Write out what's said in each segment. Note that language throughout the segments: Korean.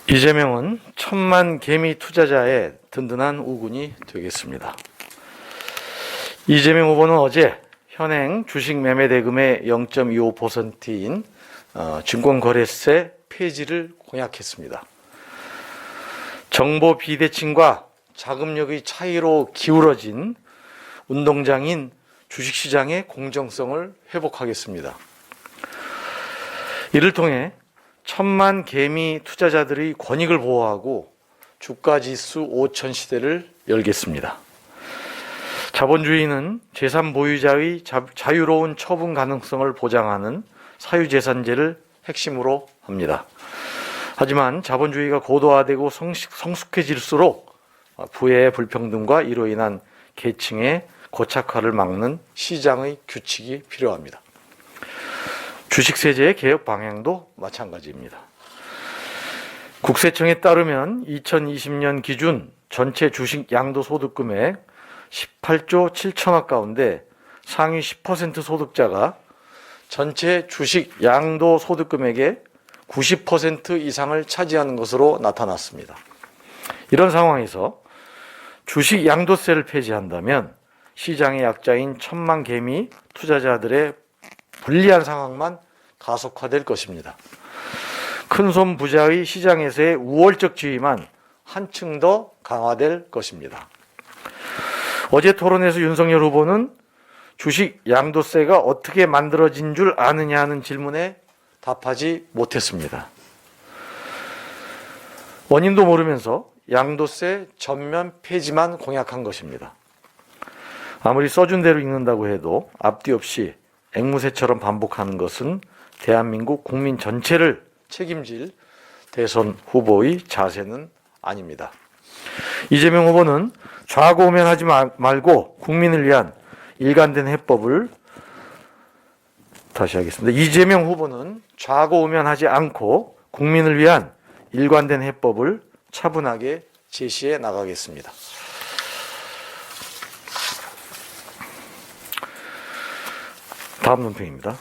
이재명은 1,000만 개미 투자자의 든든한 우군이 되겠습니다. 이재명 후보는 어제 현행 주식 매매 대금의 0.25%인 증권거래세 폐지를 공약했습니다. 정보 비대칭과 자금력의 차이로 기울어진 운동장인 주식시장의 공정성을 회복하겠습니다. 이를 통해 1,000만 개미 투자자들의 권익을 보호하고 주가지수 5천 시대를 열겠습니다. 자본주의는 재산 보유자의 자유로운 처분 가능성을 보장하는 사유재산제를 핵심으로 합니다. 하지만 자본주의가 고도화되고 성숙해질수록 부의 불평등과 이로 인한 계층의 고착화를 막는 시장의 규칙이 필요합니다. 주식세제의 개혁 방향도 마찬가지입니다. 국세청에 따르면 2020년 기준 전체 주식 양도소득 금액 18조 7천억 가운데 상위 10% 소득자가 전체 주식 양도소득 금액의 90% 이상을 차지하는 것으로 나타났습니다. 이런 상황에서 주식 양도세를 폐지한다면 시장의 약자인 1,000만 개미 투자자들의 불리한 상황만 가속화될 것입니다. 큰손 부자의 시장에서의 우월적 지위만 한층 더 강화될 것입니다. 어제 토론에서 윤석열 후보는 주식 양도세가 어떻게 만들어진 줄 아느냐 하는 질문에 답하지 못했습니다. 원인도 모르면서 양도세 전면 폐지만 공약한 것입니다. 아무리 써준 대로 읽는다고 해도 앞뒤 없이 앵무새처럼 반복하는 것은 대한민국 국민 전체를 책임질 대선 후보의 자세는 아닙니다. 이재명 후보는 좌고우면하지 말고 국민을 위한 일관된 해법을 다시 하겠습니다. 이재명 후보는 좌고우면하지 않고 국민을 위한 일관된 해법을 차분하게 제시해 나가겠습니다. 다음 논평입니다.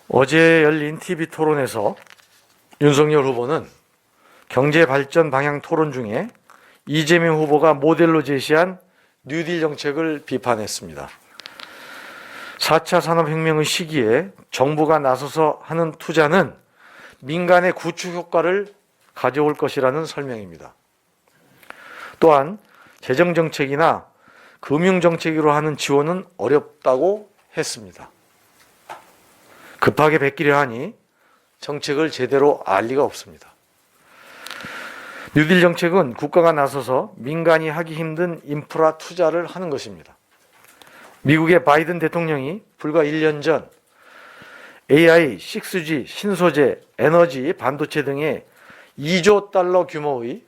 어제 열린 TV 토론에서 윤석열 후보는 경제발전 방향 토론 중에 이재명 후보가 모델로 제시한 뉴딜 정책을 비판했습니다. 4차 산업혁명의 시기에 정부가 나서서 하는 투자는 민간의 구축 효과를 가져올 것이라는 설명입니다. 또한 재정정책이나 금융정책으로 하는 지원은 어렵다고 했습니다. 급하게 베끼려 하니 정책을 제대로 알 리가 없습니다. 뉴딜 정책은 국가가 나서서 민간이 하기 힘든 인프라 투자를 하는 것입니다. 미국의 바이든 대통령이 불과 1년 전 AI, 6G, 신소재, 에너지, 반도체 등의 2조 달러 규모의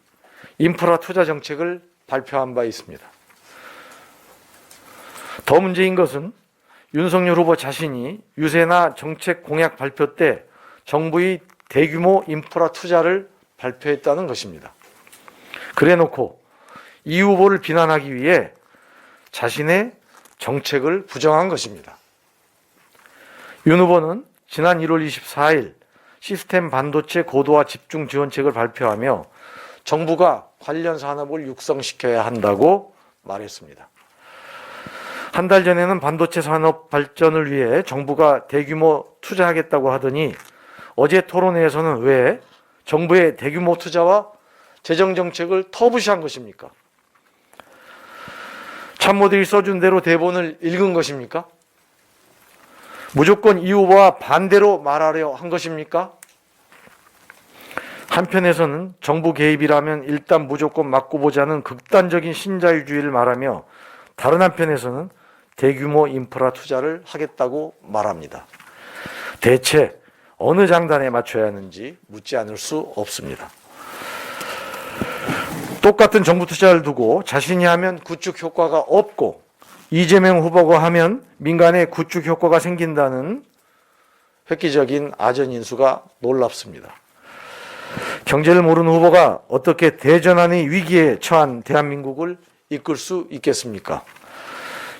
인프라 투자 정책을 발표한 바 있습니다. 더 문제인 것은 윤석열 후보 자신이 유세나 정책 공약 발표 때 정부의 대규모 인프라 투자를 발표했다는 것입니다. 그래놓고 이 후보를 비난하기 위해 자신의 정책을 부정한 것입니다. 윤 후보는 지난 1월 24일 시스템 반도체 고도화 집중 지원책을 발표하며 정부가 관련 산업을 육성시켜야 한다고 말했습니다. 한 달 전에는 반도체 산업 발전을 위해 정부가 대규모 투자하겠다고 하더니 어제 토론회에서는 왜 정부의 대규모 투자와 재정정책을 터부시한 것입니까? 참모들이 써준 대로 대본을 읽은 것입니까? 무조건 이 후보와 반대로 말하려 한 것입니까? 한편에서는 정부 개입이라면 일단 무조건 막고 보자는 극단적인 신자유주의를 말하며 다른 한편에서는 대규모 인프라 투자를 하겠다고 말합니다. 대체 어느 장단에 맞춰야 하는지 묻지 않을 수 없습니다. 똑같은 정부 투자를 두고 자신이 하면 구축 효과가 없고 이재명 후보가 하면 민간의 구축 효과가 생긴다는 획기적인 아전인수가 놀랍습니다. 경제를 모르는 후보가 어떻게 대전환의 위기에 처한 대한민국을 이끌 수 있겠습니까?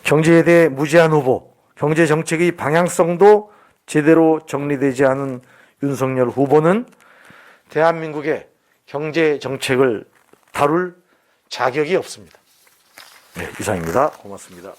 경제에 대해 무지한 후보, 경제 정책의 방향성도 제대로 정리되지 않은 윤석열 후보는 대한민국의 경제 정책을 다룰 자격이 없습니다. 네, 이상입니다. 고맙습니다.